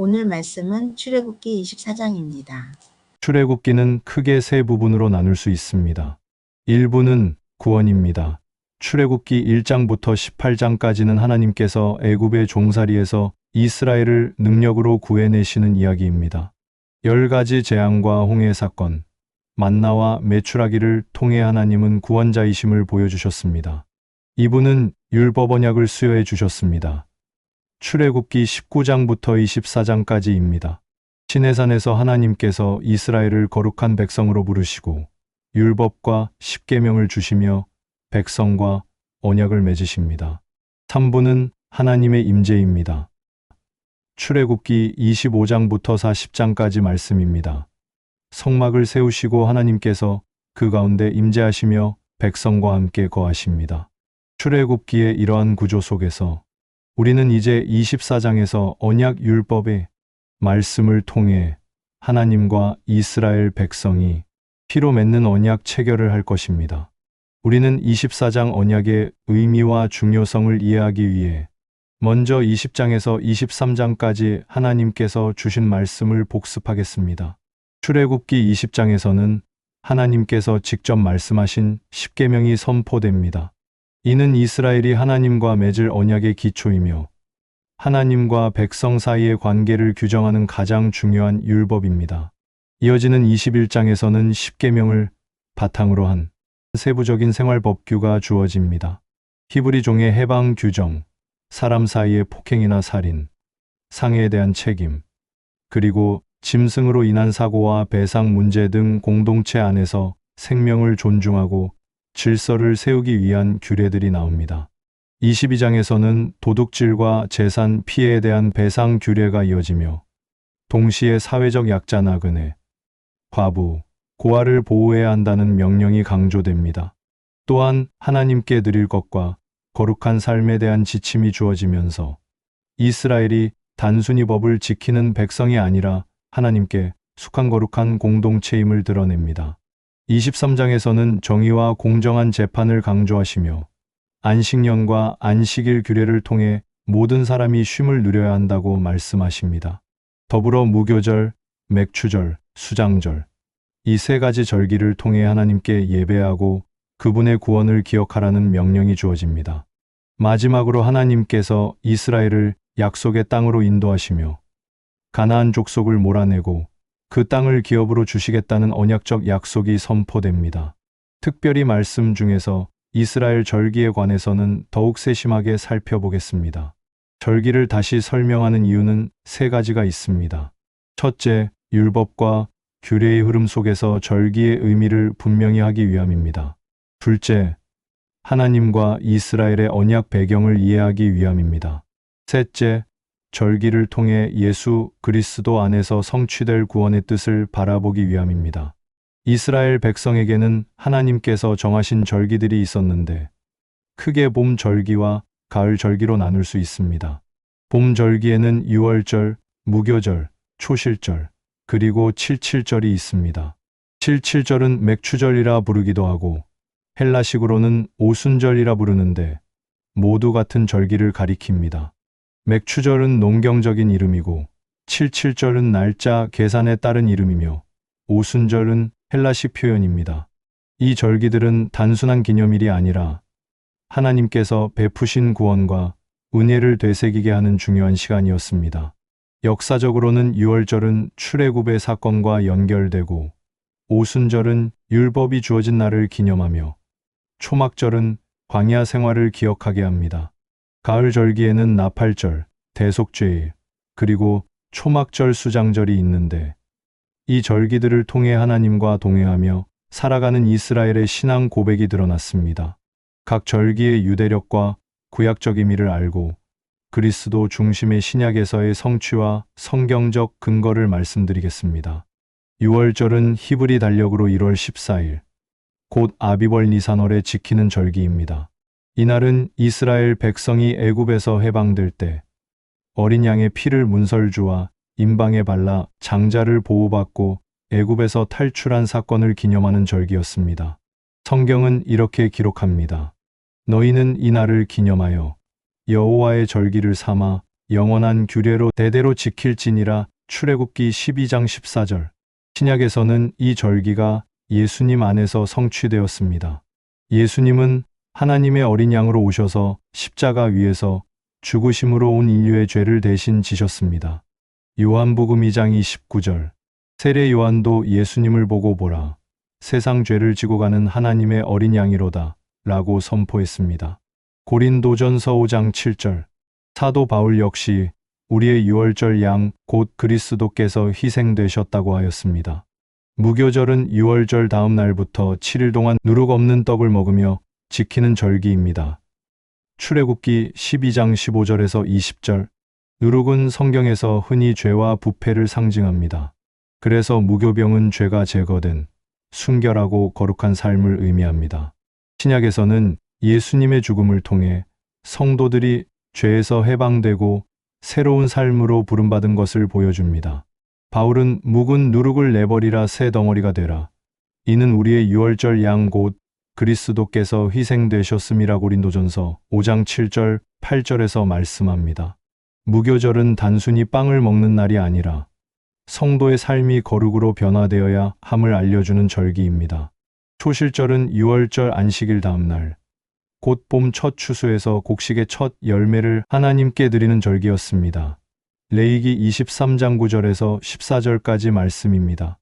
오늘 말씀은 출애굽기 24장입니다. 출애굽기는 크게 세 부분으로 나눌 수 있습니다. 1부는 구원입니다. 출애굽기 1장부터 18장까지는 하나님께서 애굽의 종살이에서 이스라엘을 능력으로 구해내시는 이야기입니다. 10가지 재앙과 홍해 사건, 만나와 메추라기를 통해 하나님은 구원자이심을 보여주셨습니다. 2부는 율법 언약을 수여해 주셨습니다. 출애굽기 19장부터 24장까지입니다. 시내산에서 하나님께서 이스라엘을 거룩한 백성으로 부르시고 율법과 십계명을 주시며 백성과 언약을 맺으십니다. 3부는 하나님의 임재입니다. 출애굽기 25장부터 40장까지 말씀입니다. 성막을 세우시고 하나님께서 그 가운데 임재하시며 백성과 함께 거하십니다. 출애굽기의 이러한 구조 속에서 우리는 이제 24장에서 언약 율법의 말씀을 통해 하나님과 이스라엘 백성이 피로 맺는 언약 체결을 할 것입니다. 우리는 24장 언약의 의미와 중요성을 이해하기 위해 먼저 20장에서 23장까지 하나님께서 주신 말씀을 복습하겠습니다. 출애굽기 20장에서는 하나님께서 직접 말씀하신 십계명이 선포됩니다. 이는 이스라엘이 하나님과 맺을 언약의 기초이며 하나님과 백성 사이의 관계를 규정하는 가장 중요한 율법입니다. 이어지는 21장에서는 십계명을 바탕으로 한 세부적인 생활 법규가 주어집니다. 히브리 종의 해방 규정, 사람 사이의 폭행이나 살인, 상해에 대한 책임, 그리고 짐승으로 인한 사고와 배상 문제 등 공동체 안에서 생명을 존중하고 질서를 세우기 위한 규례들이 나옵니다. 22장에서는 도둑질과 재산 피해에 대한 배상 규례가 이어지며 동시에 사회적 약자 나그네, 과부, 고아를 보호해야 한다는 명령이 강조됩니다. 또한 하나님께 드릴 것과 거룩한 삶에 대한 지침이 주어지면서 이스라엘이 단순히 법을 지키는 백성이 아니라 하나님께 속한 거룩한 공동체임을 드러냅니다. 23장에서는 정의와 공정한 재판을 강조하시며 안식년과 안식일 규례를 통해 모든 사람이 쉼을 누려야 한다고 말씀하십니다. 더불어 무교절, 맥추절, 수장절, 이 세 가지 절기를 통해 하나님께 예배하고 그분의 구원을 기억하라는 명령이 주어집니다. 마지막으로 하나님께서 이스라엘을 약속의 땅으로 인도하시며 가나안 족속을 몰아내고 그 땅을 기업으로 주시겠다는 언약적 약속이 선포됩니다. 특별히 말씀 중에서 이스라엘 절기에 관해서는 더욱 세심하게 살펴보겠습니다. 절기를 다시 설명하는 이유는 세 가지가 있습니다. 첫째, 율법과 규례의 흐름 속에서 절기의 의미를 분명히 하기 위함입니다. 둘째, 하나님과 이스라엘의 언약 배경을 이해하기 위함입니다. 셋째, 절기를 통해 예수 그리스도 안에서 성취될 구원의 뜻을 바라보기 위함입니다. 이스라엘 백성에게는 하나님께서 정하신 절기들이 있었는데 크게 봄 절기와 가을 절기로 나눌 수 있습니다. 봄 절기에는 유월절, 무교절, 초실절, 그리고 칠칠절이 있습니다. 칠칠절은 맥추절이라 부르기도 하고 헬라식으로는 오순절이라 부르는데 모두 같은 절기를 가리킵니다. 맥추절은 농경적인 이름이고 칠칠절은 날짜 계산에 따른 이름이며 오순절은 헬라식 표현입니다. 이 절기들은 단순한 기념일이 아니라 하나님께서 베푸신 구원과 은혜를 되새기게 하는 중요한 시간이었습니다. 역사적으로는 유월절은 출애굽의 사건과 연결되고 오순절은 율법이 주어진 날을 기념하며 초막절은 광야 생활을 기억하게 합니다. 가을 절기에는 나팔절, 대속죄일, 그리고 초막절 수장절이 있는데 이 절기들을 통해 하나님과 동행하며 살아가는 이스라엘의 신앙 고백이 드러났습니다. 각 절기의 유대력과 구약적 의미를 알고 그리스도 중심의 신약에서의 성취와 성경적 근거를 말씀드리겠습니다. 유월절은 히브리 달력으로 1월 14일, 곧 아비벌 니산월에 지키는 절기입니다. 이날은 이스라엘 백성이 애굽에서 해방될 때 어린 양의 피를 문설주와 임방에 발라 장자를 보호받고 애굽에서 탈출한 사건을 기념하는 절기였습니다. 성경은 이렇게 기록합니다. 너희는 이 날을 기념하여 여호와의 절기를 삼아 영원한 규례로 대대로 지킬지니라. 출애굽기 12장 14절. 신약에서는 이 절기가 예수님 안에서 성취되었습니다. 예수님은 하나님의 어린 양으로 오셔서 십자가 위에서 죽으심으로 온 인류의 죄를 대신 지셨습니다. 요한복음 2장 29절. 세례 요한도 예수님을 보고 보라. 세상 죄를 지고 가는 하나님의 어린 양이로다. 라고 선포했습니다. 고린도전서 5장 7절. 사도 바울 역시 우리의 유월절 양 곧 그리스도께서 희생되셨다고 하였습니다. 무교절은 유월절 다음 날부터 7일 동안 누룩 없는 떡을 먹으며 지키는 절기입니다. 출애굽기 12장 15절에서 20절. 누룩은 성경에서 흔히 죄와 부패를 상징합니다. 그래서 무교병은 죄가 제거된 순결하고 거룩한 삶을 의미합니다. 신약에서는 예수님의 죽음을 통해 성도들이 죄에서 해방되고 새로운 삶으로 부름받은 것을 보여줍니다. 바울은 묵은 누룩을 내버리라 새 덩어리가 되라. 이는 우리의 유월절 양 곧 그리스도께서 희생되셨음이라. 고린도전서 5장 7절 8절에서 말씀합니다. 무교절은 단순히 빵을 먹는 날이 아니라 성도의 삶이 거룩으로 변화되어야 함을 알려주는 절기입니다. 초실절은 유월절 안식일 다음 날, 곧 봄 첫 추수에서 곡식의 첫 열매를 하나님께 드리는 절기였습니다. 레위기 23장 9절에서 14절까지 말씀입니다.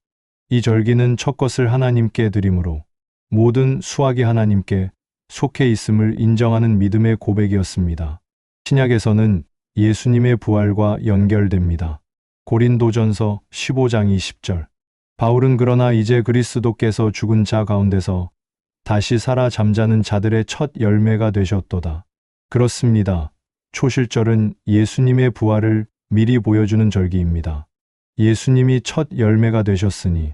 이 절기는 첫 것을 하나님께 드림으로 모든 수확이 하나님께 속해 있음을 인정하는 믿음의 고백이었습니다. 신약에서는 예수님의 부활과 연결됩니다. 고린도전서 15장 20절. 바울은 그러나 이제 그리스도께서 죽은 자 가운데서 다시 살아 잠자는 자들의 첫 열매가 되셨도다. 그렇습니다. 초실절은 예수님의 부활을 미리 보여주는 절기입니다. 예수님이 첫 열매가 되셨으니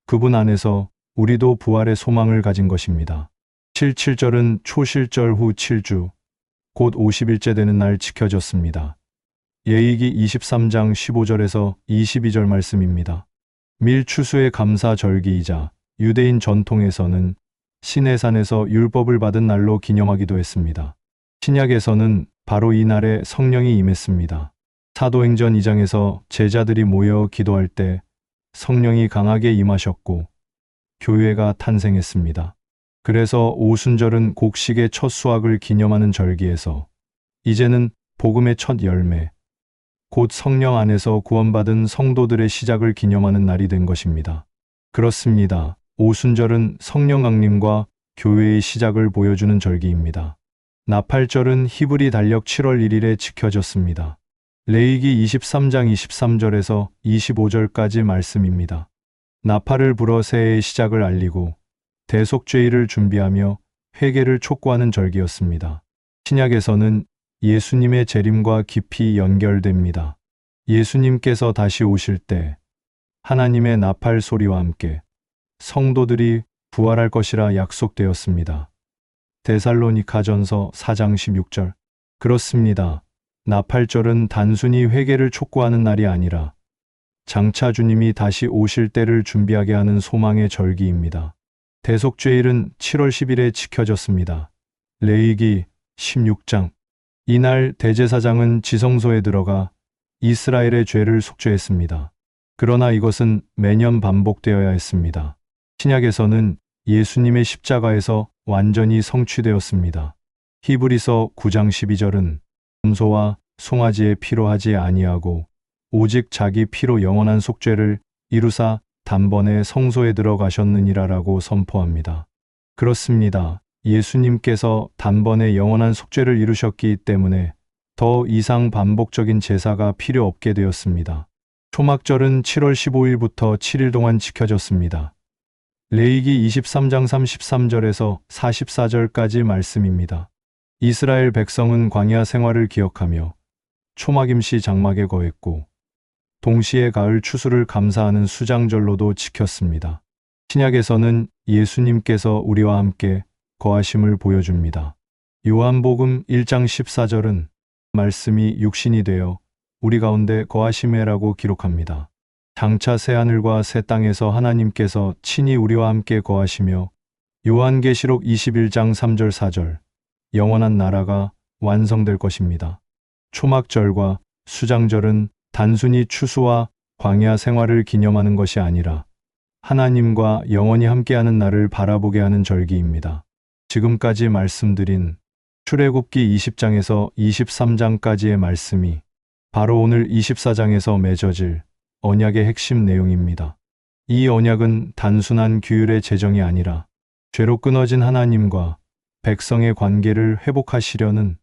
그분 안에서 우리도 부활의 소망을 가진 것입니다. 77절은 초실절 후 7주, 곧 50일째 되는 날 지켜졌습니다. 예이기 23장 15절에서 22절 말씀입니다. 밀추수의 감사 절기이자 유대인 전통에서는 시내산에서 율법을 받은 날로 기념하기도 했습니다. 신약에서는 바로 이 날에 성령이 임했습니다. 사도행전 2장에서 제자들이 모여 기도할 때 성령이 강하게 임하셨고 교회가 탄생했습니다. 그래서 오순절은 곡식의 첫 수확을 기념하는 절기에서 이제는 복음의 첫 열매, 곧 성령 안에서 구원받은 성도들의 시작을 기념하는 날이 된 것입니다. 그렇습니다. 오순절은 성령 강림과 교회의 시작을 보여주는 절기입니다. 나팔절은 히브리 달력 7월 1일에 지켜졌습니다. 레위기 23장 23절에서 25절까지 말씀입니다. 나팔을 불어 새해의 시작을 알리고 대속죄일을 준비하며 회개를 촉구하는 절기였습니다. 신약에서는 예수님의 재림과 깊이 연결됩니다. 예수님께서 다시 오실 때 하나님의 나팔 소리와 함께 성도들이 부활할 것이라 약속되었습니다. 데살로니가전서 4장 16절. 그렇습니다. 나팔절은 단순히 회개를 촉구하는 날이 아니라 장차 주님이 다시 오실 때를 준비하게 하는 소망의 절기입니다. 대속죄일은 7월 10일에 지켜졌습니다. 레위기 16장. 이날 대제사장은 지성소에 들어가 이스라엘의 죄를 속죄했습니다. 그러나 이것은 매년 반복되어야 했습니다. 신약에서는 예수님의 십자가에서 완전히 성취되었습니다. 히브리서 9장 12절은 염소와 송아지의 피로 하지 아니하고 오직 자기 피로 영원한 속죄를 이루사 단번에 성소에 들어가셨느니라라고 선포합니다. 그렇습니다. 예수님께서 단번에 영원한 속죄를 이루셨기 때문에 더 이상 반복적인 제사가 필요 없게 되었습니다. 초막절은 7월 15일부터 7일 동안 지켜졌습니다. 레위기 23장 33절에서 44절까지 말씀입니다. 이스라엘 백성은 광야 생활을 기억하며 초막임시 장막에 거했고 동시에 가을 추수를 감사하는 수장절로도 지켰습니다. 신약에서는 예수님께서 우리와 함께 거하심을 보여줍니다. 요한복음 1장 14절은 말씀이 육신이 되어 우리 가운데 거하심에라고 기록합니다. 장차 새하늘과 새 땅에서 하나님께서 친히 우리와 함께 거하시며 요한계시록 21장 3절 4절 영원한 나라가 완성될 것입니다. 초막절과 수장절은 단순히 추수와 광야 생활을 기념하는 것이 아니라 하나님과 영원히 함께하는 날을 바라보게 하는 절기입니다. 지금까지 말씀드린 출애굽기 20장에서 23장까지의 말씀이 바로 오늘 24장에서 맺어질 언약의 핵심 내용입니다. 이 언약은 단순한 규율의 제정이 아니라 죄로 끊어진 하나님과 백성의 관계를 회복하시려는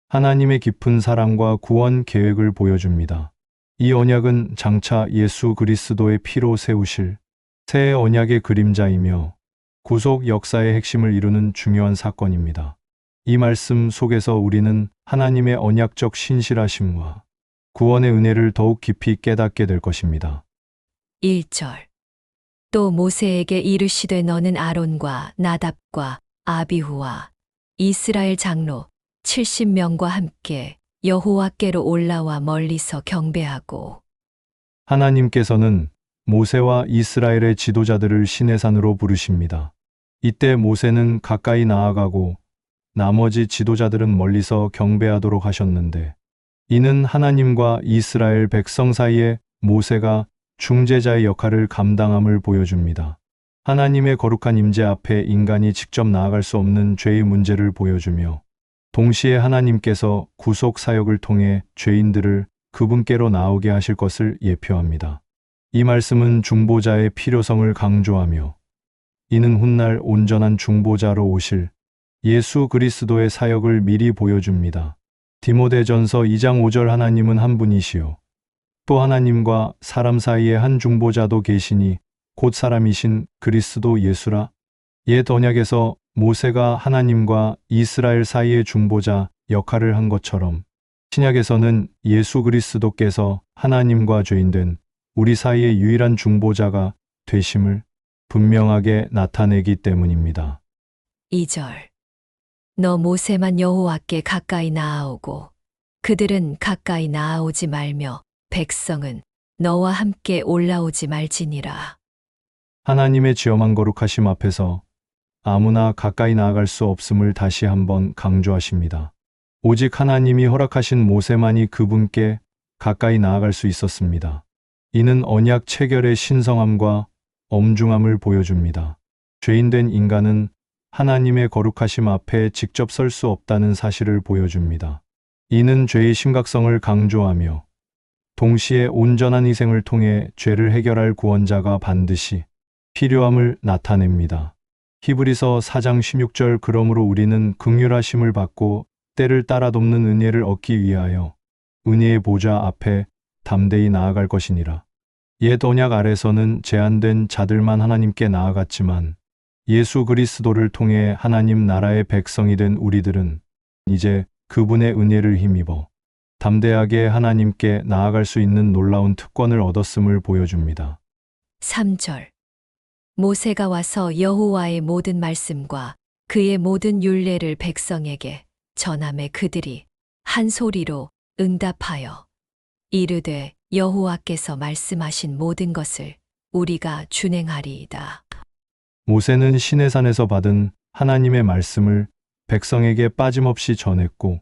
하나님의 깊은 사랑과 구원 계획을 보여줍니다. 이 언약은 장차 예수 그리스도의 피로 세우실 새 언약의 그림자이며 구속 역사의 핵심을 이루는 중요한 사건입니다. 이 말씀 속에서 우리는 하나님의 언약적 신실하심과 구원의 은혜를 더욱 깊이 깨닫게 될 것입니다. 1절. 또 모세에게 이르시되 너는 아론과 나답과 아비후와 이스라엘 장로 70명과 함께 여호와께로 올라와 멀리서 경배하고. 하나님께서는 모세와 이스라엘의 지도자들을 시내산으로 부르십니다. 이때 모세는 가까이 나아가고 나머지 지도자들은 멀리서 경배하도록 하셨는데, 이는 하나님과 이스라엘 백성 사이에 모세가 중재자의 역할을 감당함을 보여줍니다. 하나님의 거룩한 임재 앞에 인간이 직접 나아갈 수 없는 죄의 문제를 보여주며, 동시에 하나님께서 구속 사역을 통해 죄인들을 그분께로 나오게 하실 것을 예표합니다. 이 말씀은 중보자의 필요성을 강조하며, 이는 훗날 온전한 중보자로 오실 예수 그리스도의 사역을 미리 보여줍니다. 디모데전서 2장 5절 하나님은 한 분이시요 또 하나님과 사람 사이에 한 중보자도 계시니 곧 사람이신 그리스도 예수라. 옛 언약에서 모세가 하나님과 이스라엘 사이의 중보자 역할을 한 것처럼 신약에서는 예수 그리스도께서 하나님과 죄인된 우리 사이의 유일한 중보자가 되심을 분명하게 나타내기 때문입니다. 2절. 너 모세만 여호와께 가까이 나아오고 그들은 가까이 나아오지 말며 백성은 너와 함께 올라오지 말지니라. 하나님의 지엄한 거룩하심 앞에서 아무나 가까이 나아갈 수 없음을 다시 한번 강조하십니다. 오직 하나님이 허락하신 모세만이 그분께 가까이 나아갈 수 있었습니다. 이는 언약 체결의 신성함과 엄중함을 보여줍니다. 죄인된 인간은 하나님의 거룩하심 앞에 직접 설 수 없다는 사실을 보여줍니다. 이는 죄의 심각성을 강조하며 동시에 온전한 희생을 통해 죄를 해결할 구원자가 반드시 필요함을 나타냅니다. 히브리서 4장 16절 그러므로 우리는 긍휼하심을 받고 때를 따라 돕는 은혜를 얻기 위하여 은혜의 보좌 앞에 담대히 나아갈 것이니라. 옛 언약 아래서는 제한된 자들만 하나님께 나아갔지만 예수 그리스도를 통해 하나님 나라의 백성이 된 우리들은 이제 그분의 은혜를 힘입어 담대하게 하나님께 나아갈 수 있는 놀라운 특권을 얻었음을 보여줍니다. 3절. 모세가 와서 여호와의 모든 말씀과 그의 모든 율례를 백성에게 전함에 그들이 한 소리로 응답하여 이르되 여호와께서 말씀하신 모든 것을 우리가 준행하리이다. 모세는 시내산에서 받은 하나님의 말씀을 백성에게 빠짐없이 전했고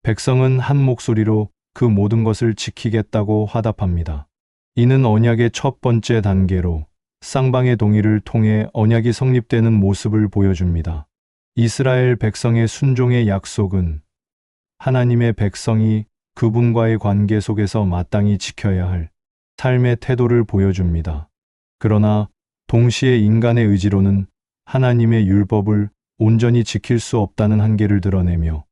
백성은 한 목소리로 그 모든 것을 지키겠다고 화답합니다. 이는 언약의 첫 번째 단계로 쌍방의 동의를 통해 언약이 성립되는 모습을 보여줍니다. 이스라엘 백성의 순종의 약속은 하나님의 백성이 그분과의 관계 속에서 마땅히 지켜야 할 삶의 태도를 보여줍니다. 그러나 동시에 인간의 의지로는 하나님의 율법을 온전히 지킬 수 없다는 한계를 드러내며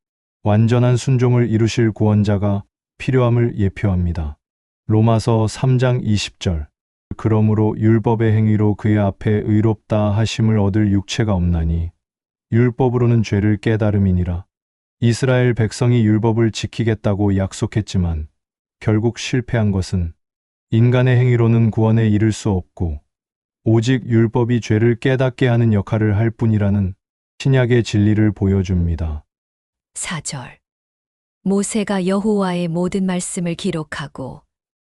완전한 순종을 이루실 구원자가 필요함을 예표합니다. 로마서 3장 20절. 그러므로 율법의 행위로 그의 앞에 의롭다 하심을 얻을 육체가 없나니 율법으로는 죄를 깨달음이니라. 이스라엘 백성이 율법을 지키겠다고 약속했지만 결국 실패한 것은 인간의 행위로는 구원에 이를 수 없고 오직 율법이 죄를 깨닫게 하는 역할을 할 뿐이라는 신약의 진리를 보여줍니다. 4절. 모세가 여호와의 모든 말씀을 기록하고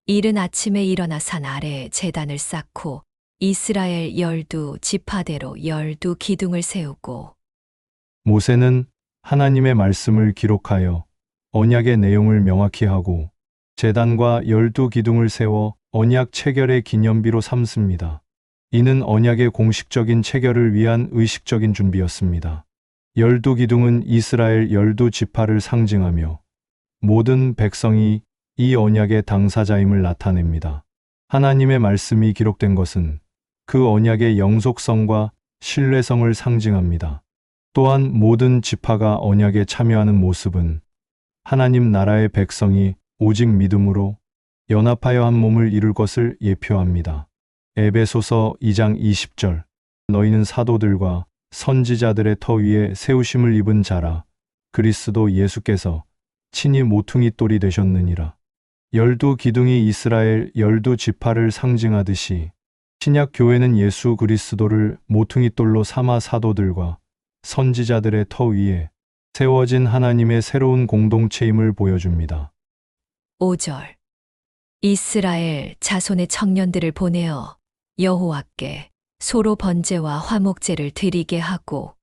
이른 아침에 일어나 산 아래에 제단을 쌓고 이스라엘 12지파대로 12기둥을 세우고. 모세는 하나님의 말씀을 기록하여 언약의 내용을 명확히 하고 제단과 12기둥을 세워 언약 체결의 기념비로 삼습니다. 이는 언약의 공식적인 체결을 위한 의식적인 준비였습니다. 12기둥은 이스라엘 12지파를 상징하며 모든 백성이 이 언약의 당사자임을 나타냅니다. 하나님의 말씀이 기록된 것은 그 언약의 영속성과 신뢰성을 상징합니다. 또한 모든 지파가 언약에 참여하는 모습은 하나님 나라의 백성이 오직 믿음으로 연합하여 한 몸을 이룰 것을 예표합니다. 에베소서 2장 20절 너희는 사도들과 선지자들의 터 위에 세우심을 입은 자라 그리스도 예수께서 친히 모퉁이 돌이 되셨느니라. 12기둥이 이스라엘 12지파를 상징하듯이 신약 교회는 예수 그리스도를 모퉁이 돌로 삼아 사도들과 선지자들의 터 위에 세워진 하나님의 새로운 공동체임을 보여줍니다. 5절 이스라엘 자손의 청년들을 보내어 여호와께 소로 번제와 화목제를 드리게 하고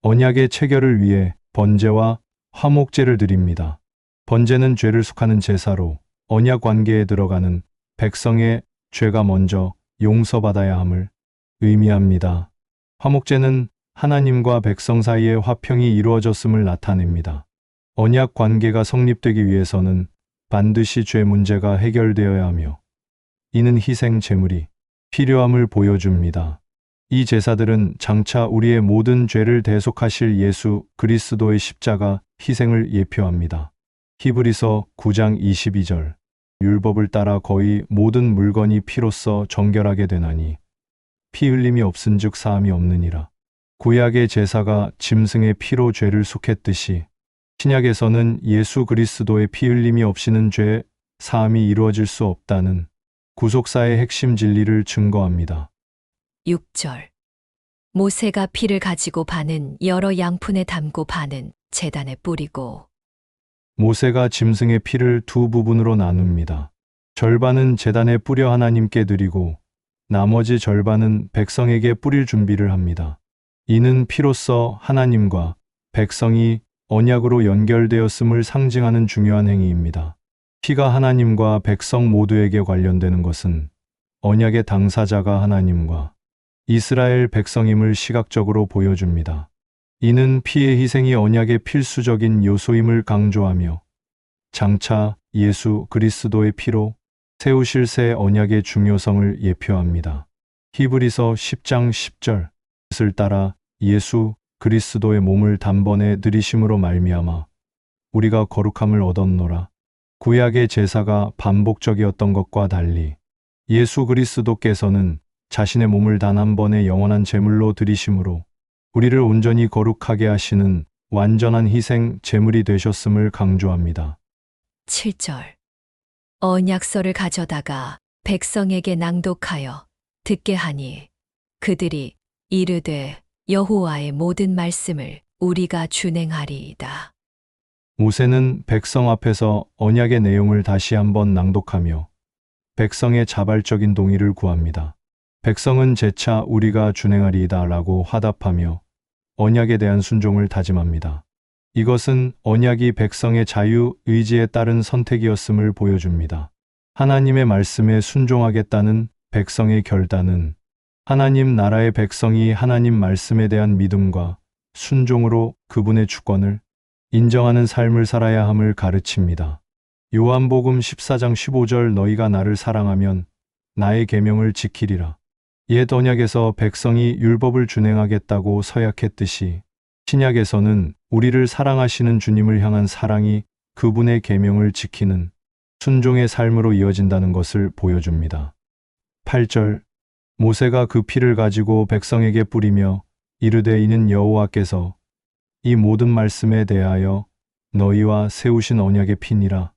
언약의 체결을 위해 번제와 화목제를 드립니다. 번제는 죄를 속하는 제사로 언약 관계에 들어가는 백성의 죄가 먼저 용서받아야 함을 의미합니다. 화목제는 하나님과 백성 사이의 화평이 이루어졌음을 나타냅니다. 언약 관계가 성립되기 위해서는 반드시 죄 문제가 해결되어야 하며 이는 희생 제물이 필요함을 보여줍니다. 이 제사들은 장차 우리의 모든 죄를 대속하실 예수 그리스도의 십자가 희생을 예표합니다. 히브리서 9장 22절 율법을 따라 거의 모든 물건이 피로써 정결하게 되나니 피 흘림이 없은즉 사함이 없느니라. 구약의 제사가 짐승의 피로 죄를 속했듯이 신약에서는 예수 그리스도의 피 흘림이 없이는 죄 사함이 이루어질 수 없다는 구속사의 핵심 진리를 증거합니다. 6절 모세가 피를 가지고 반은 여러 양푼에 담고 반은 제단에 뿌리고 모세가 짐승의 피를 두 부분으로 나눕니다. 절반은 제단에 뿌려 하나님께 드리고 나머지 절반은 백성에게 뿌릴 준비를 합니다. 이는 피로써 하나님과 백성이 언약으로 연결되었음을 상징하는 중요한 행위입니다. 피가 하나님과 백성 모두에게 관련되는 것은 언약의 당사자가 하나님과 이스라엘 백성임을 시각적으로 보여줍니다. 이는 피의 희생이 언약의 필수적인 요소임을 강조하며 장차 예수 그리스도의 피로 세우실 새 언약의 중요성을 예표합니다. 히브리서 10장 10절 뜻을 따라 예수 그리스도의 몸을 단번에 들이심으로 말미암아 우리가 거룩함을 얻었노라. 구약의 제사가 반복적이었던 것과 달리 예수 그리스도께서는 자신의 몸을 단 한 번의 영원한 제물로 드리심으로 우리를 온전히 거룩하게 하시는 완전한 희생 제물이 되셨음을 강조합니다. 7절 언약서를 가져다가 백성에게 낭독하여 듣게 하니 그들이 이르되 여호와의 모든 말씀을 우리가 준행하리이다. 모세는 백성 앞에서 언약의 내용을 다시 한번 낭독하며 백성의 자발적인 동의를 구합니다. 백성은 재차 우리가 준행하리이다 라고 화답하며 언약에 대한 순종을 다짐합니다. 이것은 언약이 백성의 자유 의지에 따른 선택이었음을 보여줍니다. 하나님의 말씀에 순종하겠다는 백성의 결단은 하나님 나라의 백성이 하나님 말씀에 대한 믿음과 순종으로 그분의 주권을 인정하는 삶을 살아야 함을 가르칩니다. 요한복음 14장 15절 너희가 나를 사랑하면 나의 계명을 지키리라. 옛 언약에서 백성이 율법을 준행하겠다고 서약했듯이 신약에서는 우리를 사랑하시는 주님을 향한 사랑이 그분의 계명을 지키는 순종의 삶으로 이어진다는 것을 보여줍니다. 8절 모세가 그 피를 가지고 백성에게 뿌리며 이르되 이는 여호와께서 이 모든 말씀에 대하여 너희와 세우신 언약의 피니라.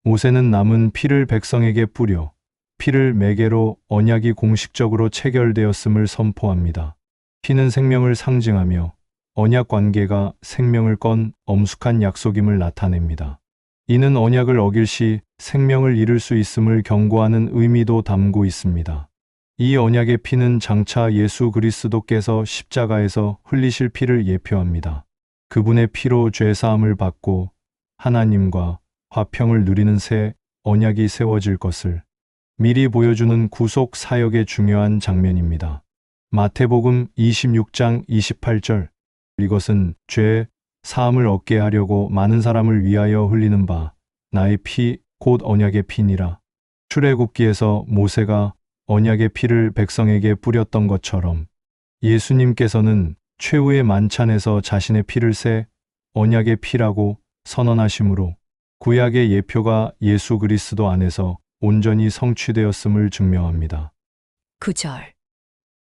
모세는 남은 피를 백성에게 뿌려 피를 매개로 언약이 공식적으로 체결되었음을 선포합니다. 피는 생명을 상징하며 언약 관계가 생명을 건 엄숙한 약속임을 나타냅니다. 이는 언약을 어길 시 생명을 잃을 수 있음을 경고하는 의미도 담고 있습니다. 이 언약의 피는 장차 예수 그리스도께서 십자가에서 흘리실 피를 예표합니다. 그분의 피로 죄 사함을 받고 하나님과 화평을 누리는 새 언약이 세워질 것을 미리 보여주는 구속 사역의 중요한 장면입니다. 마태복음 26장 28절. 이것은 죄 사함을 얻게 하려고 많은 사람을 위하여 흘리는 바 나의 피 곧 언약의 피니라. 출애굽기에서 모세가 언약의 피를 백성에게 뿌렸던 것처럼 예수님께서는 최후의 만찬에서 자신의 피를 새 언약의 피라고 선언하심으로 구약의 예표가 예수 그리스도 안에서 온전히 성취되었음을 증명합니다. 9절.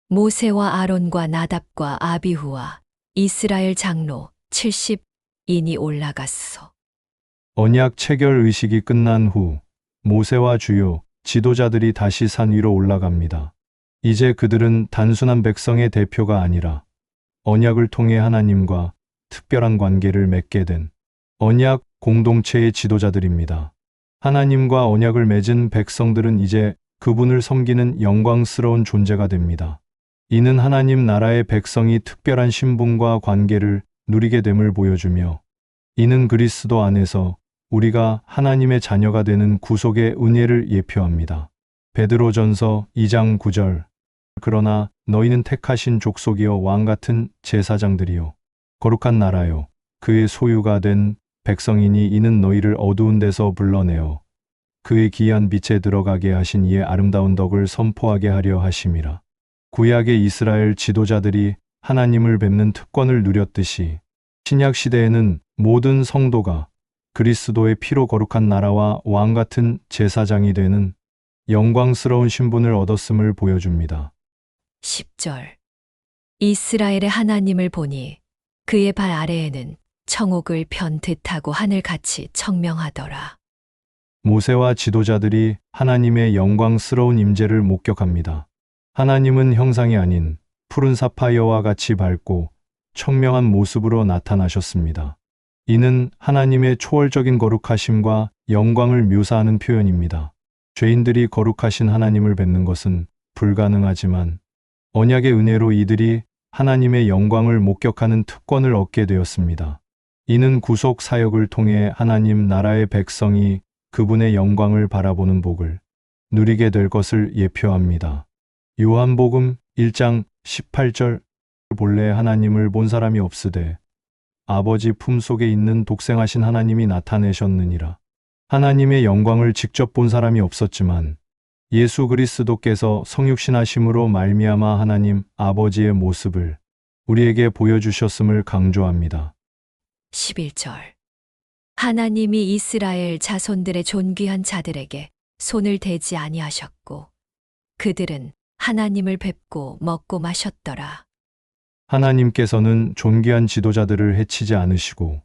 모세와 아론과 나답과 아비후와 이스라엘 장로 70인이 올라갔어. 언약 체결 의식이 끝난 후 모세와 주요 지도자들이 다시 산 위로 올라갑니다. 이제 그들은 단순한 백성의 대표가 아니라 언약을 통해 하나님과 특별한 관계를 맺게 된 언약 공동체의 지도자들입니다. 하나님과 언약을 맺은 백성들은 이제 그분을 섬기는 영광스러운 존재가 됩니다. 이는 하나님 나라의 백성이 특별한 신분과 관계를 누리게 됨을 보여주며 이는 그리스도 안에서 우리가 하나님의 자녀가 되는 구속의 은혜를 예표합니다. 베드로전서 2장 9절. 그러나 너희는 택하신 족속이요 왕같은 제사장들이요 거룩한 나라요 그의 소유가 된 백성이니 이는 너희를 어두운 데서 불러내어 그의 기이한 빛에 들어가게 하신 이의 아름다운 덕을 선포하게 하려 하심이라. 구약의 이스라엘 지도자들이 하나님을 뵙는 특권을 누렸듯이 신약 시대에는 모든 성도가 그리스도의 피로 거룩한 나라와 왕 같은 제사장이 되는 영광스러운 신분을 얻었음을 보여줍니다. 10절. 이스라엘의 하나님을 보니 그의 발 아래에는 청옥을 편듯하고 하늘같이 청명하더라. 모세와 지도자들이 하나님의 영광스러운 임재를 목격합니다. 하나님은 형상이 아닌 푸른 사파이어와 같이 밝고 청명한 모습으로 나타나셨습니다. 이는 하나님의 초월적인 거룩하심과 영광을 묘사하는 표현입니다. 죄인들이 거룩하신 하나님을 뵙는 것은 불가능하지만 언약의 은혜로 이들이 하나님의 영광을 목격하는 특권을 얻게 되었습니다. 이는 구속 사역을 통해 하나님 나라의 백성이 그분의 영광을 바라보는 복을 누리게 될 것을 예표합니다. 요한복음 1장 18절. 본래 하나님을 본 사람이 없으되 아버지 품속에 있는 독생하신 하나님이 나타내셨느니라. 하나님의 영광을 직접 본 사람이 없었지만 예수 그리스도께서 성육신하심으로 말미암아 하나님 아버지의 모습을 우리에게 보여주셨음을 강조합니다. 11절. 하나님이 이스라엘 자손들의 존귀한 자들에게 손을 대지 아니하셨고 그들은 하나님을 뵙고 먹고 마셨더라. 하나님께서는 존귀한 지도자들을 해치지 않으시고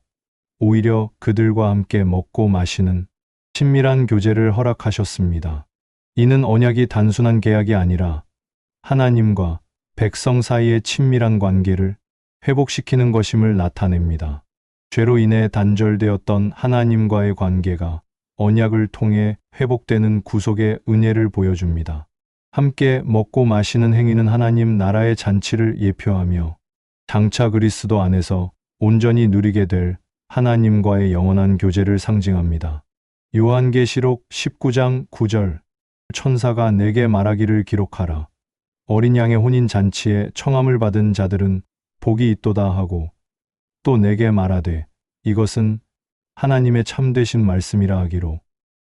오히려 그들과 함께 먹고 마시는 친밀한 교제를 허락하셨습니다. 이는 언약이 단순한 계약이 아니라 하나님과 백성 사이의 친밀한 관계를 회복시키는 것임을 나타냅니다. 죄로 인해 단절되었던 하나님과의 관계가 언약을 통해 회복되는 구속의 은혜를 보여줍니다. 함께 먹고 마시는 행위는 하나님 나라의 잔치를 예표하며 장차 그리스도 안에서 온전히 누리게 될 하나님과의 영원한 교제를 상징합니다. 요한계시록 19장 9절. 천사가 내게 말하기를 기록하라. 어린 양의 혼인 잔치에 청함을 받은 자들은 복이 있도다 하고 또 내게 말하되 이것은 하나님의 참되신 말씀이라 하기로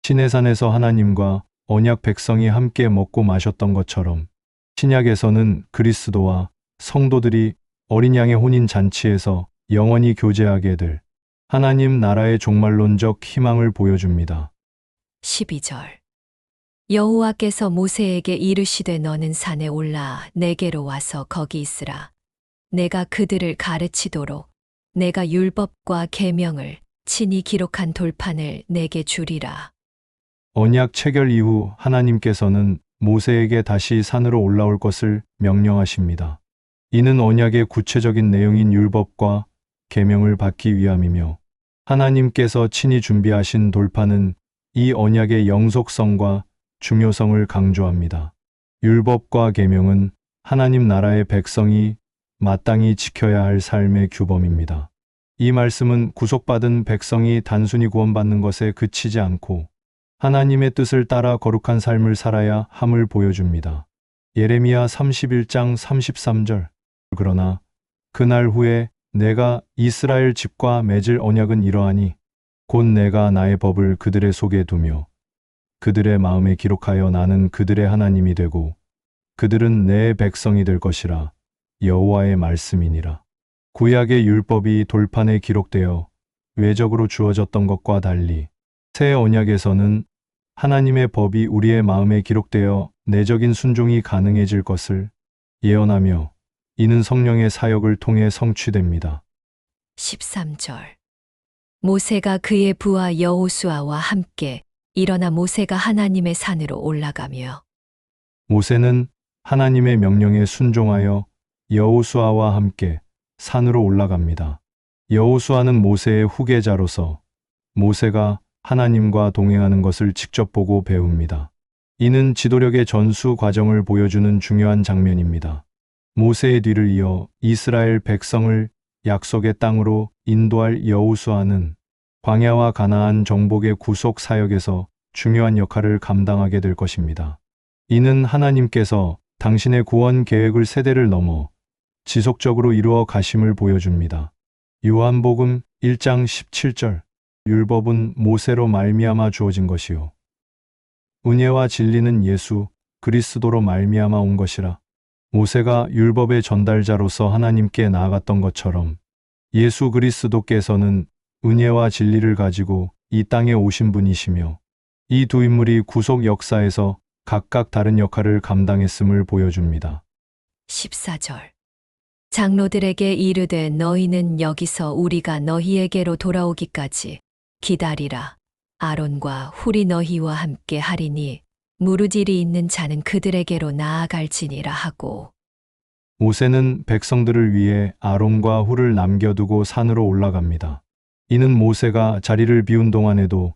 시내산에서 하나님과 언약 백성이 함께 먹고 마셨던 것처럼 신약에서는 그리스도와 성도들이 어린 양의 혼인 잔치에서 영원히 교제하게 될 하나님 나라의 종말론적 희망을 보여줍니다. 12절. 여호와께서 모세에게 이르시되 너는 산에 올라 내게로 와서 거기 있으라. 내가 그들을 가르치도록 내가 율법과 계명을 친히 기록한 돌판을 내게 주리라. 언약 체결 이후 하나님께서는 모세에게 다시 산으로 올라올 것을 명령하십니다. 이는 언약의 구체적인 내용인 율법과 계명을 받기 위함이며 하나님께서 친히 준비하신 돌판은 이 언약의 영속성과 중요성을 강조합니다. 율법과 계명은 하나님 나라의 백성이 마땅히 지켜야 할 삶의 규범입니다. 이 말씀은 구속받은 백성이 단순히 구원받는 것에 그치지 않고 하나님의 뜻을 따라 거룩한 삶을 살아야 함을 보여줍니다. 예레미야 31장 33절. 그러나 그날 후에 내가 이스라엘 집과 맺을 언약은 이러하니 곧 내가 나의 법을 그들의 속에 두며 그들의 마음에 기록하여 나는 그들의 하나님이 되고 그들은 내 백성이 될 것이라. 여호와의 말씀이니라. 구약의 율법이 돌판에 기록되어 외적으로 주어졌던 것과 달리 새 언약에서는 하나님의 법이 우리의 마음에 기록되어 내적인 순종이 가능해질 것을 예언하며 이는 성령의 사역을 통해 성취됩니다. 13절. 모세가 그의 부하 여호수아와 함께 일어나 모세가 하나님의 산으로 올라가며 모세는 하나님의 명령에 순종하여 여호수아와 함께 산으로 올라갑니다. 여호수아는 모세의 후계자로서 모세가 하나님과 동행하는 것을 직접 보고 배웁니다. 이는 지도력의 전수 과정을 보여주는 중요한 장면입니다. 모세의 뒤를 이어 이스라엘 백성을 약속의 땅으로 인도할 여호수아는 광야와 가나안 정복의 구속 사역에서 중요한 역할을 감당하게 될 것입니다. 이는 하나님께서 당신의 구원 계획을 세대를 넘어 지속적으로 이루어 가심을 보여줍니다. 요한복음 1장 17절. 율법은 모세로 말미암아 주어진 것이요 은혜와 진리는 예수 그리스도로 말미암아 온 것이라. 모세가 율법의 전달자로서 하나님께 나아갔던 것처럼 예수 그리스도께서는 은혜와 진리를 가지고 이 땅에 오신 분이시며 이 두 인물이 구속 역사에서 각각 다른 역할을 감당했음을 보여줍니다. 14절. 장로들에게 이르되 너희는 여기서 우리가 너희에게로 돌아오기까지 기다리라. 아론과 훌이 너희와 함께 하리니 무르질이 있는 자는 그들에게로 나아갈지니라 하고. 모세는 백성들을 위해 아론과 훌을 남겨두고 산으로 올라갑니다. 이는 모세가 자리를 비운 동안에도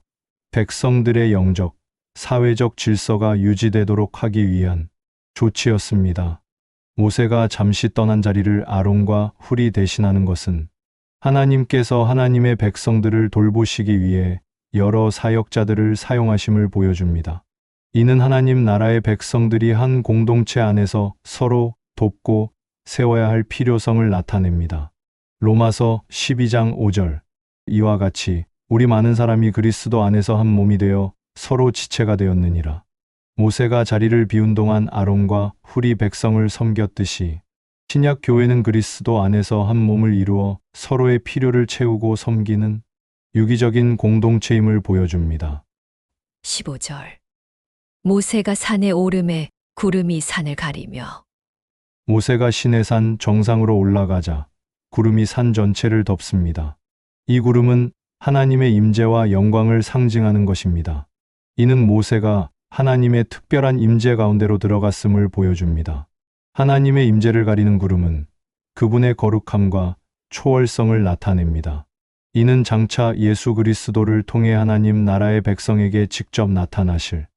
백성들의 영적, 사회적 질서가 유지되도록 하기 위한 조치였습니다. 모세가 잠시 떠난 자리를 아론과 훌이 대신하는 것은 하나님께서 하나님의 백성들을 돌보시기 위해 여러 사역자들을 사용하심을 보여줍니다. 이는 하나님 나라의 백성들이 한 공동체 안에서 서로 돕고 세워야 할 필요성을 나타냅니다. 로마서 12장 5절. 이와 같이 우리 많은 사람이 그리스도 안에서 한 몸이 되어 서로 지체가 되었느니라. 모세가 자리를 비운 동안 아론과 훌이 백성을 섬겼듯이 신약 교회는 그리스도 안에서 한 몸을 이루어 서로의 필요를 채우고 섬기는 유기적인 공동체임을 보여줍니다. 15절. 모세가 산에 오르매 구름이 산을 가리며. 모세가 시내산 정상으로 올라가자 구름이 산 전체를 덮습니다. 이 구름은 하나님의 임재와 영광을 상징하는 것입니다. 이는 모세가 하나님의 특별한 임재 가운데로 들어갔음을 보여줍니다. 하나님의 임재를 가리는 구름은 그분의 거룩함과 초월성을 나타냅니다. 이는 장차 예수 그리스도를 통해 하나님 나라의 백성에게 직접 나타나실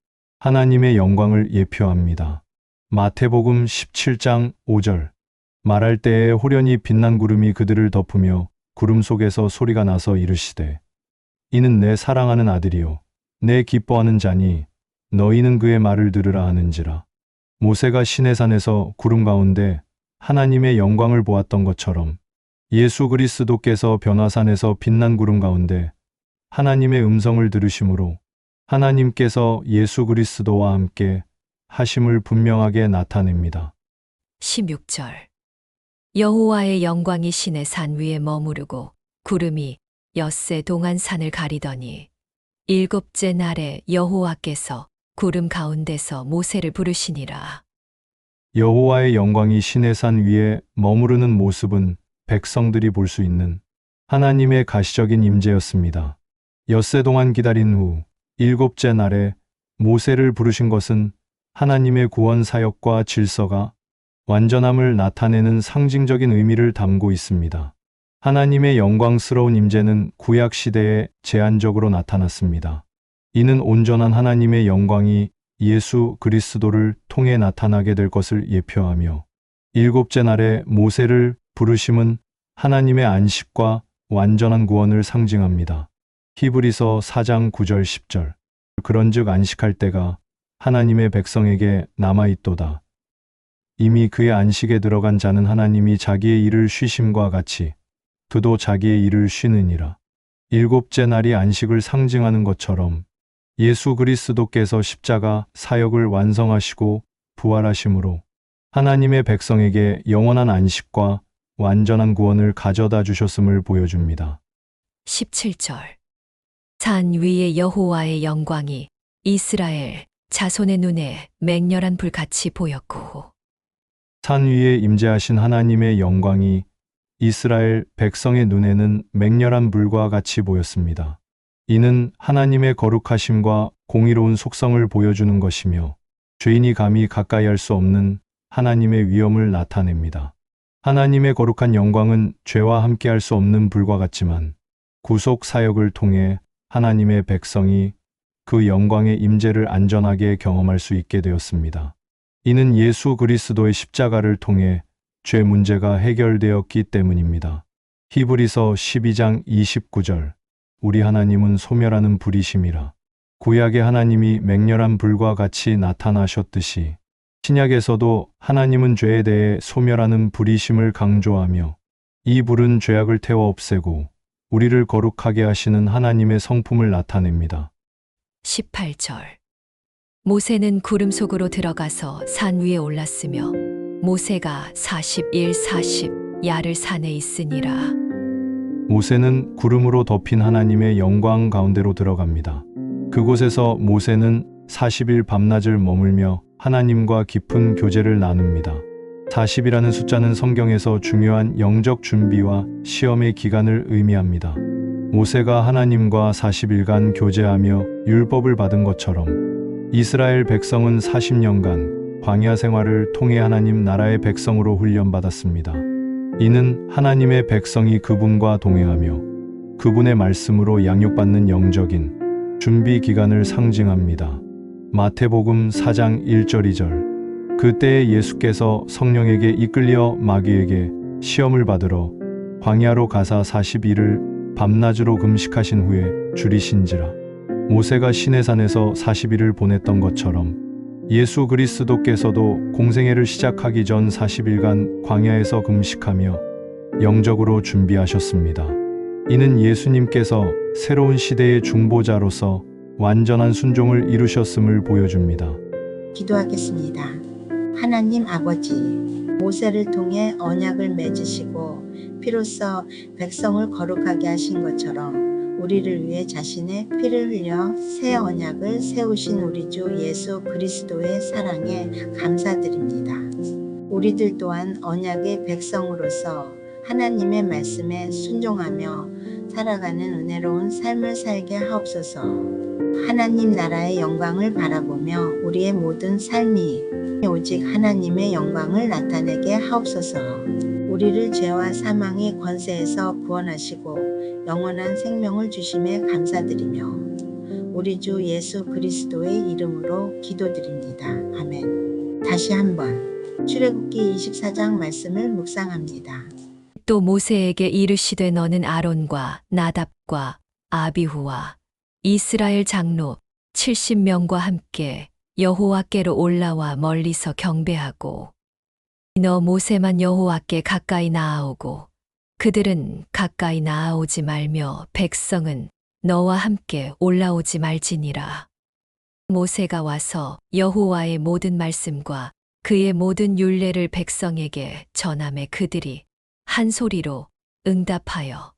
하나님의 영광을 예표합니다. 마태복음 17장 5절. 말할 때에 호련히 빛난 구름이 그들을 덮으며 구름 속에서 소리가 나서 이르시되 이는 내 사랑하는 아들이요 내 기뻐하는 자니 너희는 그의 말을 들으라 하는지라. 모세가 시내산에서 구름 가운데 하나님의 영광을 보았던 것처럼 예수 그리스도께서 변화산에서 빛난 구름 가운데 하나님의 음성을 들으심으로 하나님께서 예수 그리스도와 함께 하심을 분명하게 나타냅니다. 16절. 여호와의 영광이 신의 산 위에 머무르고 구름이 엿새 동안 산을 가리더니 일곱째 날에 여호와께서 구름 가운데서 모세를 부르시니라. 여호와의 영광이 시내산 위에 머무르는 모습은 백성들이 볼 수 있는 하나님의 가시적인 임재였습니다. 엿새 동안 기다린 후 일곱째 날에 모세를 부르신 것은 하나님의 구원 사역과 질서가 완전함을 나타내는 상징적인 의미를 담고 있습니다. 하나님의 영광스러운 임재는 구약 시대에 제한적으로 나타났습니다. 이는 온전한 하나님의 영광이 예수 그리스도를 통해 나타나게 될 것을 예표하며 일곱째 날에 모세를 부르심은 하나님의 안식과 완전한 구원을 상징합니다. 히브리서 4장 9절 10절. 그런즉 안식할 때가 하나님의 백성에게 남아 있도다. 이미 그의 안식에 들어간 자는 하나님이 자기의 일을 쉬심과 같이 그도 자기의 일을 쉬느니라. 일곱째 날이 안식을 상징하는 것처럼 예수 그리스도께서 십자가 사역을 완성하시고 부활하심으로 하나님의 백성에게 영원한 안식과 완전한 구원을 가져다 주셨음을 보여줍니다. 17절. 산 위에 여호와의 영광이 이스라엘 자손의 눈에 맹렬한 불같이 보였고 산 위에 임재하신 하나님의 영광이 이스라엘 백성의 눈에는 맹렬한 불과 같이 보였습니다. 이는 하나님의 거룩하심과 공의로운 속성을 보여주는 것이며 죄인이 감히 가까이 할 수 없는 하나님의 위엄을 나타냅니다. 하나님의 거룩한 영광은 죄와 함께 할 수 없는 불과 같지만 구속 사역을 통해 하나님의 백성이 그 영광의 임재를 안전하게 경험할 수 있게 되었습니다. 이는 예수 그리스도의 십자가를 통해 죄 문제가 해결되었기 때문입니다. 히브리서 12장 29절. 우리 하나님은 소멸하는 불이심이라. 구약의 하나님이 맹렬한 불과 같이 나타나셨듯이 신약에서도 하나님은 죄에 대해 소멸하는 불이심을 강조하며 이 불은 죄악을 태워 없애고 우리를 거룩하게 하시는 하나님의 성품을 나타냅니다. 18절. 모세는 구름 속으로 들어가서 산 위에 올랐으며 모세가 40 야를 산에 있으니라. 모세는 구름으로 덮인 하나님의 영광 가운데로 들어갑니다. 그곳에서 모세는 40일 밤낮을 머물며 하나님과 깊은 교제를 나눕니다. 40이라는 숫자는 성경에서 중요한 영적 준비와 시험의 기간을 의미합니다. 모세가 하나님과 40일간 교제하며 율법을 받은 것처럼 이스라엘 백성은 40년간 광야 생활을 통해 하나님 나라의 백성으로 훈련받았습니다. 이는 하나님의 백성이 그분과 동행하며 그분의 말씀으로 양육받는 영적인 준비 기간을 상징합니다. 마태복음 4장 1절 2절. 그때에 예수께서 성령에게 이끌려 마귀에게 시험을 받으러 광야로 가사 40일을 밤낮으로 금식하신 후에 줄이신지라. 모세가 시내산에서 40일을 보냈던 것처럼 예수 그리스도께서도 공생애를 시작하기 전 40일간 광야에서 금식하며 영적으로 준비하셨습니다. 이는 예수님께서 새로운 시대의 중보자로서 완전한 순종을 이루셨음을 보여줍니다. 기도하겠습니다. 하나님 아버지, 모세를 통해 언약을 맺으시고 피로써 백성을 거룩하게 하신 것처럼 우리를 위해 자신의 피를 흘려 새 언약을 세우신 우리 주 예수 그리스도의 사랑에 감사드립니다. 우리들 또한 언약의 백성으로서 하나님의 말씀에 순종하며 살아가는 은혜로운 삶을 살게 하옵소서. 하나님 나라의 영광을 바라보며 우리의 모든 삶이 오직 하나님의 영광을 나타내게 하옵소서. 우리를 죄와 사망의 권세에서 구원하시고 영원한 생명을 주심에 감사드리며 우리 주 예수 그리스도의 이름으로 기도드립니다. 아멘. 다시 한번 출애굽기 24장 말씀을 묵상합니다. 또 모세에게 이르시되 너는 아론과 나답과 아비후와 이스라엘 장로 70명과 함께 여호와께로 올라와 멀리서 경배하고 너 모세만 여호와께 가까이 나아오고 그들은 가까이 나아오지 말며 백성은 너와 함께 올라오지 말지니라. 모세가 와서 여호와의 모든 말씀과 그의 모든 율례를 백성에게 전하매 그들이 한 소리로 응답하여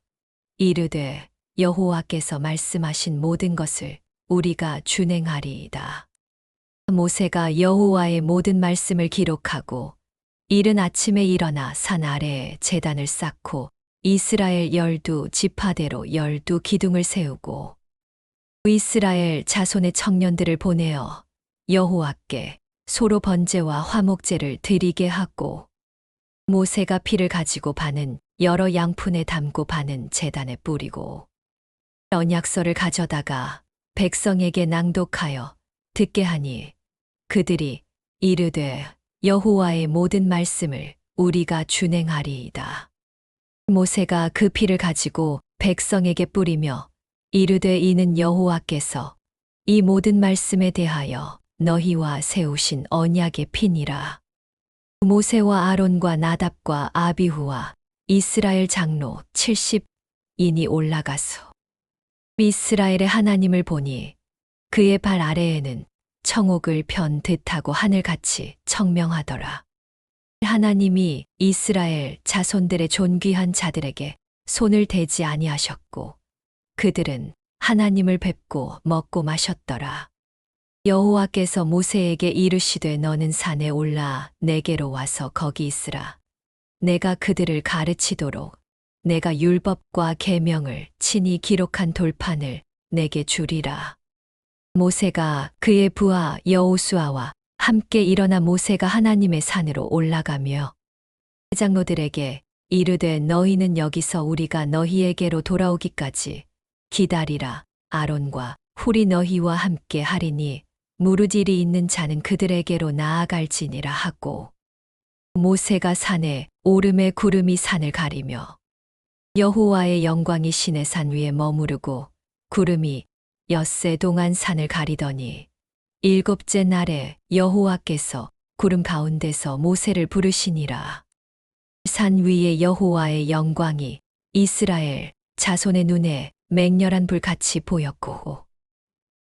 이르되 여호와께서 말씀하신 모든 것을 우리가 준행하리이다. 모세가 여호와의 모든 말씀을 기록하고 이른 아침에 일어나 산 아래에 제단을 쌓고 이스라엘 12지파대로 12기둥을 세우고 이스라엘 자손의 청년들을 보내어 여호와께 소로 번제와 화목제를 드리게 하고 모세가 피를 가지고 반은 여러 양푼에 담고 반은 제단에 뿌리고 언약서를 가져다가 백성에게 낭독하여 듣게 하니 그들이 이르되 여호와의 모든 말씀을 우리가 준행하리이다. 모세가 그 피를 가지고 백성에게 뿌리며 이르되 이는 여호와께서 이 모든 말씀에 대하여 너희와 세우신 언약의 피니라. 모세와 아론과 나답과 아비후와 이스라엘 장로 70인이 올라가서 이스라엘의 하나님을 보니 그의 발 아래에는 청옥을 편 듯하고 하늘같이 청명하더라. 하나님이 이스라엘 자손들의 존귀한 자들에게 손을 대지 아니하셨고 그들은 하나님을 뵙고 먹고 마셨더라. 여호와께서 모세에게 이르시되 너는 산에 올라 내게로 와서 거기 있으라. 내가 그들을 가르치도록 내가 율법과 계명을 친히 기록한 돌판을 내게 주리라. 모세가 그의 부하 여호수아와 함께 일어나 모세가 하나님의 산으로 올라가며 장로들에게 이르되 너희는 여기서 우리가 너희에게로 돌아오기까지 기다리라. 아론과 훌이 너희와 함께 하리니 무르질이 있는 자는 그들에게로 나아갈지니라 하고 모세가 산에 오름에 구름이 산을 가리며 여호와의 영광이 시내 산 위에 머무르고 구름이 엿새 동안 산을 가리더니 일곱째 날에 여호와께서 구름 가운데서 모세를 부르시니라. 산 위에 여호와의 영광이 이스라엘 자손의 눈에 맹렬한 불같이 보였고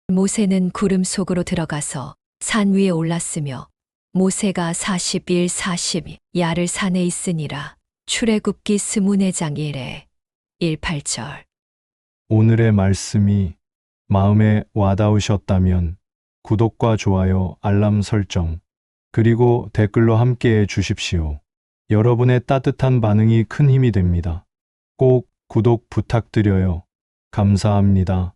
모세는 구름 속으로 들어가서 산 위에 올랐으며 모세가 40일 40야를 산에 있으니라. 출애굽기 24장 1에 1-8절. 오늘의 말씀이 마음에 와닿으셨다면 구독과 좋아요, 알람 설정, 그리고 댓글로 함께해 주십시오. 여러분의 따뜻한 반응이 큰 힘이 됩니다. 꼭 구독 부탁드려요. 감사합니다.